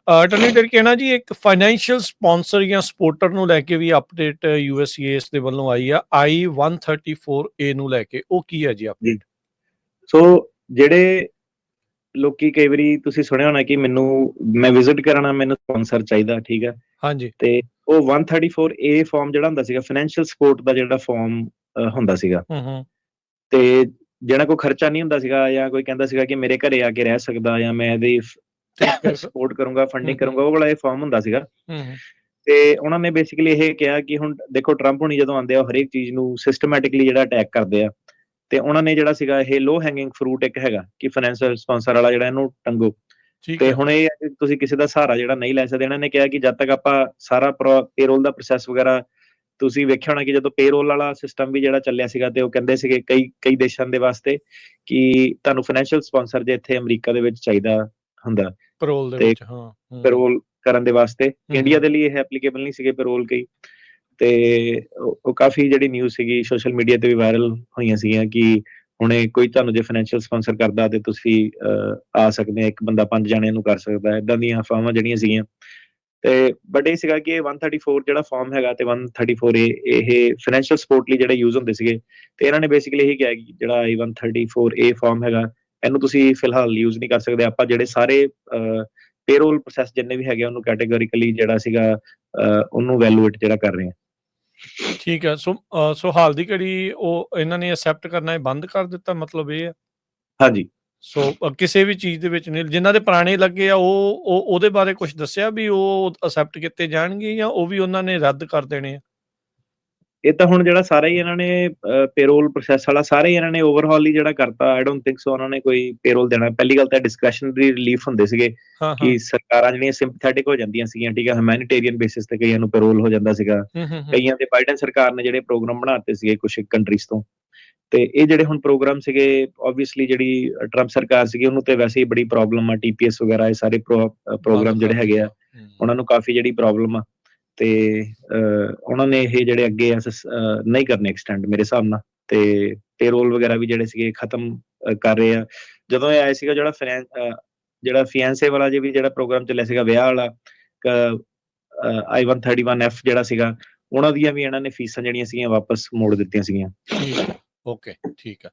Attorney ਕਹਿਣਾ ਜੀ, ਇੱਕ ਫਾਈਨੈਂਸ਼ੀਅਲ ਸਪਾਂਸਰ ਜਾਂ ਸਪੋਰਟਰ ਨੂੰ ਲੈ ਕੇ ਵੀ ਅਪਡੇਟ ਯੂਐਸਸੀਐਸ ਦੇ ਵੱਲੋਂ ਆਈ ਆ, I-134A ਨੂੰ ਲੈ ਕੇ। ਉਹ ਕੀ ਹੈ ਜੀ ਅਪਡੇਟ? ਸੋ ਜਿਹੜੇ ਲੋਕੀ ਕਈ ਵਾਰੀ ਤੁਸੀਂ ਸੁਣਿਆ ਹੋਣਾ ਕਿ ਮੈਂ ਵਿਜ਼ਿਟ ਕਰਨਾ, ਮੈਨੂੰ ਸਪਾਂਸਰ ਚਾਹੀਦਾ, ਠੀਕ ਹੈ। ਹਾਂਜੀ। ਤੇ ਉਹ 134A ਫਾਰਮ ਜਿਹੜਾ ਹੁੰਦਾ ਸੀਗਾ, ਫਾਈਨੈਂਸ਼ੀਅਲ ਸਪੋਰਟ ਦਾ ਜਿਹੜਾ ਫਾਰਮ ਹੁੰਦਾ ਸੀਗਾ, ਤੇ ਜਿਹੜਾ ਕੋਈ ਖਰਚਾ ਨਹੀਂ ਹੁੰਦਾ ਸੀਗਾ, ਜਾਂ ਕੋਈ ਕਹਿੰਦਾ ਸੀਗਾ ਕਿ ਮੇਰੇ ਘਰੇ ਆ ਕੇ ਰਹਿ ਸਕਦਾ, ਜਾਂ ਮੈਂ ਇਹਦੀ ਸਪੋਰਟ ਕਰੂੰਗਾ, ਫੰਡਿੰਗ ਕਰੂੰਗਾ, ਉਹ ਵਾਲਾ ਇਹ ਫਾਰਮ ਹੁੰਦਾ ਸੀਗਾ। ਤੇ ਉਹਨਾਂ ਨੇ ਬੇਸਿਕਲੀ ਇਹ ਕਿਹਾ ਕਿ ਹੁਣ ਦੇਖੋ, ਟਰੰਪ ਹੁਣੀ ਜਦੋਂ ਆਉਂਦੇ ਆ, ਉਹ ਹਰੇਕ ਚੀਜ਼ ਨੂੰ ਸਿਸਟਮੈਟਿਕਲੀ ਜਿਹੜਾ ਅਟੈਕ ਕਰਦੇ ਆ, ਤੇ ਉਹਨਾਂ ਨੇ ਜਿਹੜਾ ਸੀਗਾ ਇਹ ਲੋ ਹੈਂਗਿੰਗ ਫਰੂਟ ਇੱਕ ਹੈਗਾ ਕਿ ਫਾਈਨੈਂਸ਼ੀਅਲ ਸਪਾਂਸਰ ਵਾਲਾ ਜਿਹੜਾ ਇਹਨੂੰ ਟੰਗੋ। ਤੇ ਹੁਣ ਇਹ ਤੁਸੀਂ ਕਿਸੇ ਦਾ ਸਹਾਰਾ ਜਿਹੜਾ ਨਹੀਂ ਲੈ ਸਕਦੇ। ਇਹਨਾਂ ਨੇ ਕਿਹਾ ਕਿ ਜਦ ਤੱਕ ਆਪਾਂ ਸਾਰਾ ਪੇਰੋਲ ਦਾ ਪ੍ਰੋਸੈਸ ਵਗੈਰਾ, ਤੁਸੀਂ ਵੇਖਿਆ ਹੋਣਾ ਕਿ ਜਦੋਂ ਪੇਰੋਲ ਵਾਲਾ ਸਿਸਟਮ ਵੀ ਜਿਹੜਾ ਚੱਲਿਆ ਸੀਗਾ, ਤੇ ਉਹ ਕਹਿੰਦੇ ਸੀਗੇ ਕਈ ਦੇਸ਼ਾਂ ਦੇ ਵਾਸਤੇ ਕਿ ਤੁਹਾਨੂੰ ਫਾਈਨੈਂਸ਼ੀਅਲ ਸਪਾਂਸਰ ਜੇ ਇੱਥੇ ਅਮਰੀਕਾ ਦੇ ਵਿੱਚ ਚਾਹੀਦਾ ਹੁੰਦਾ ਪੈਰੋਲ ਦੇ ਵਿੱਚ, ਹਾਂ, ਪੈਰੋਲ ਕਰਨ ਦੇ ਵਾਸਤੇ। ਇੰਡੀਆ ਦੇ ਲਈ ਇਹ ਐਪਲੀਕੇਬਲ ਨਹੀਂ ਸੀਗੇ ਪੈਰੋਲ ਕਈ, ਤੇ ਉਹ ਕਾਫੀ ਜਿਹੜੀ ਨਿਊਜ਼ ਸੀਗੀ ਸੋਸ਼ਲ ਮੀਡੀਆ ਤੇ ਵੀ ਵਾਇਰਲ ਹੋਈਆਂ ਸੀਗੀਆਂ ਕਿ ਹੁਣੇ ਕੋਈ ਤੁਹਾਨੂੰ ਜੇ ਫਾਈਨੈਂਸ਼ੀਅਲ ਸਪਾਂਸਰ ਕਰਦਾ ਤੇ ਤੁਸੀਂ ਆ ਸਕਦੇ ਆ, ਇੱਕ ਬੰਦਾ 5 ਜਣਿਆਂ ਨੂੰ ਕਰ ਸਕਦਾ, ਏਦਾਂ ਦੀਆਂ ਅਫਵਾਹਾਂ ਜਿਹੜੀਆਂ ਸੀਗੀਆਂ। ਤੇ ਬਟ ਇਹ ਸੀਗਾ ਕਿ 134 ਜਿਹੜਾ ਫਾਰਮ ਹੈਗਾ, ਤੇ 134A ਇਹ ਫਾਈਨੈਂਸ਼ੀਅਲ ਸਪੋਰਟ ਲਈ ਜਿਹੜੇ ਯੂਜ਼ ਹੁੰਦੇ ਸੀਗੇ। ਤੇ ਇਹਨਾਂ ਨੇ ਬੇਸਿਕਲੀ ਇਹੀ ਕਿਹਾ ਕਿ ਜਿਹੜਾ I-134A ਫਾਰਮ ਹੈਗਾ, ਇਹਨੂੰ ਤੁਸੀਂ ਫਿਲਹਾਲ ਯੂਜ਼ ਨਹੀਂ ਕਰ ਸਕਦੇ। ਆਪਾਂ ਜਿਹੜੇ ਸਾਰੇ ਪੇਰੋਲ ਪ੍ਰੋਸੈਸ ਜਿੰਨੇ ਵੀ ਹੈਗੇ, ਉਹਨੂੰ ਕੈਟੇਗੋਰੀਕਲੀ ਜਿਹੜਾ ਸੀਗਾ ਉਹਨੂੰ ਵੈਲੂਏਟ ਜਿਹੜਾ ਕਰ ਰਹੇ ਆ। ਠੀਕ ਹੈ। ਸੋ ਹਾਲ ਦੀ ਘੜੀ ਉਹ ਇਹਨਾਂ ਨੇ ਐਕਸੈਪਟ ਕਰਨਾ ਬੰਦ ਕਰ ਦਿੱਤਾ, ਮਤਲਬ ਇਹ ਹੈ? ਹਾਂਜੀ। ਸੋ ਕਿਸੇ ਵੀ ਚੀਜ਼ ਦੇ ਵਿੱਚ ਨਹੀਂ, ਜਿਨ੍ਹਾਂ ਦੇ ਪੁਰਾਣੇ ਲੱਗੇ ਆ ਉਹਦੇ ਬਾਰੇ ਕੁਝ ਦੱਸਿਆ ਵੀ ਉਹ ਐਕਸੈਪਟ ਕੀਤੇ ਜਾਣਗੇ, ਜਾਂ ਉਹ ਵੀ ਉਹਨਾਂ ਨੇ ਰੱਦ ਕਰ ਦੇਣੇ ਆ? ਇਹ ਤਾਂ ਹੁਣ ਜਿਹੜਾ ਸਾਰਾ ਹੀ ਇਹਨਾਂ ਨੇ ਪੇਰੋਲ ਪ੍ਰੋਸੈਸ ਵਾਲਾ ਸਾਰਾ ਹੀ ਇਹਨਾਂ ਨੇ ਓਵਰਹਾਲ ਹੀ ਜਿਹੜਾ ਕਰਤਾ। ਆਈ ਡੋਂਟ ਥਿੰਕ ਸੋ ਉਹਨਾਂ ਨੇ ਕੋਈ ਪੇਰੋਲ ਦੇਣਾ। ਪਹਿਲੀ ਗੱਲ ਤਾਂ ਡਿਸਕ੍ਰਿਸ਼ਨਰੀ ਰਿਲੀਫ ਹੁੰਦੇ ਸੀਗੇ ਕਿ ਸਰਕਾਰਾਂ ਜਿਹੜੀਆਂ ਸਿੰਪਥੈਟਿਕ ਹੋ ਜਾਂਦੀਆਂ ਸੀਗੀਆਂ, ਠੀਕ ਹੈ, ਹਿਊਮੈਨਿਟੇਰੀਅਨ ਬੇਸਿਸ ਤੇ ਕਈਆਂ ਨੂੰ ਪੇਰੋਲ ਹੋ ਜਾਂਦਾ ਸੀਗਾ। ਕਈਆਂ ਦੇ ਬਾਈਡਨ ਸਰਕਾਰ ਨੇ ਜਿਹੜੇ ਪ੍ਰੋਗਰਾਮ ਬਣਾਤੇ ਸੀਗੇ ਕੁਝ ਕੰਟਰੀਜ਼ ਤੋਂ, ਤੇ ਇਹ ਜਿਹੜੇ ਹੁਣ ਪ੍ਰੋਗਰਾਮ ਸੀਗੇ, ਓਬਵੀਅਸਲੀ ਜਿਹੜੀ ਟਰੰਪ ਸਰਕਾਰ ਸੀਗੀ ਉਹਨੂੰ ਤੇ ਵੈਸੇ ਹੀ ਬੜੀ ਪ੍ਰੋਬਲਮ ਆ। TPS ਵਗੈਰਾ ਇਹ ਸਾਰੇ ਪ੍ਰੋਗਰਾਮ ਜਿਹੜੇ ਹੈਗੇ ਆ, ਉਹਨਾਂ ਨੂੰ ਕਾਫੀ ਜਿਹੜੀ ਪ੍ਰੋਬਲਮ ਆ, ਤੇ ਉਹਨਾਂ ਨੇ ਇਹ ਜਿਹੜੇ ਅੱਗੇ ਨਹੀਂ ਕਰਨੇ ਐਕਸਟੈਂਡ ਮੇਰੇ ਹਿਸਾਬ ਨਾਲ। ਤੇ ਪੇਰੋਲ ਵਗੈਰਾ ਵੀ ਜਿਹੜੇ ਸੀਗੇ ਖਤਮ ਕਰ ਰਹੇ ਆ। ਜਦੋਂ ਇਹ ਆਇਆ ਸੀਗਾ ਜਿਹੜਾ ਫਿਆਂਸੇ ਵਾਲਾ ਵੀ ਜਿਹੜਾ ਪ੍ਰੋਗਰਾਮ ਚੱਲਿਆ ਸੀਗਾ, ਵਿਆਹ ਵਾਲਾ, I-131F ਜਿਹੜਾ ਸੀਗਾ, ਉਹਨਾਂ ਦੀਆਂ ਵੀ ਇਹਨਾਂ ਨੇ ਫੀਸਾਂ ਜਿਹੜੀਆਂ ਸੀਗੀਆਂ ਵਾਪਸ ਮੋੜ ਦਿੱਤੀਆਂ ਸੀਗੀਆਂ। ਓਕੇ, ਠੀਕ ਆ।